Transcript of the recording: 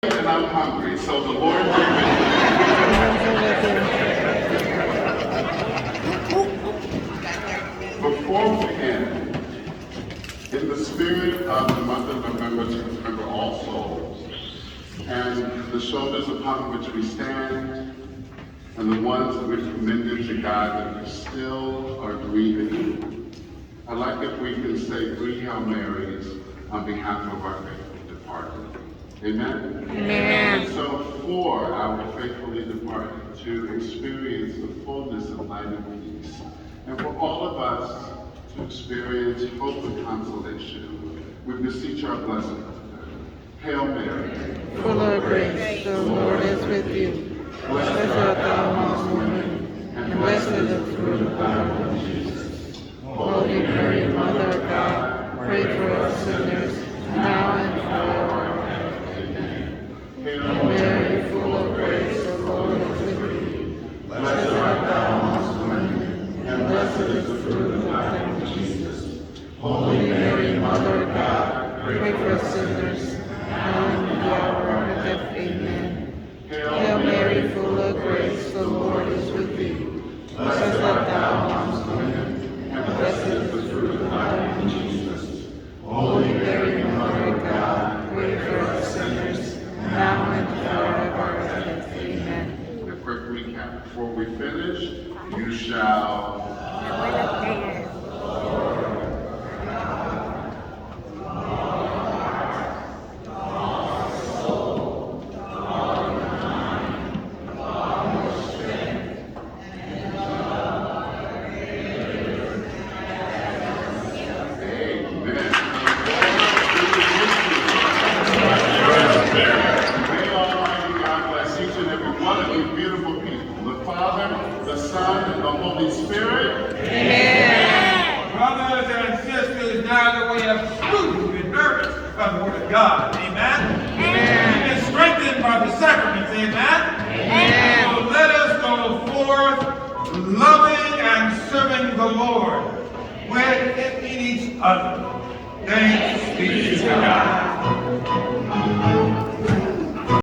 And I'm hungry, so the Lord be with you. Before we end, in the spirit of the month of November to remember all souls, and the shoulders upon which we stand, and the ones that we've commended to God that we still are grieving, I'd like if we can say 3 Hail Marys on behalf of our faithful departed. Amen? Amen. And so for our faithfully departed to experience the fullness of light and peace, and for all of us to experience hope and consolation, we beseech our blessed Mother. Hail Mary, full of grace, the Lord is with you. Blessed art thou amongst women, and blessed is the fruit of thy womb, Jesus. Holy Mary, Mother of God, pray for us sinners, now and forever. Hail Mary, full of grace, the Lord is with you. Blessed art thou amongst women, and blessed is the fruit of thy womb, Jesus. Holy Mary, Mother of God, pray for us sinners, now and at the hour of our death. Amen. Hail Mary, full of grace, the Lord is with thee. Blessed art thou amongst women, and blessed is the fruit of thy womb, Jesus. Holy Mary, Mother of God, pray for us sinners, now and at the hour of our death. Amen. A quick recap before we finish. You shall God, amen? Amen. We've been strengthened by the sacraments, amen? Amen. So let us go forth loving and serving the Lord with in each other. Thanks be to God.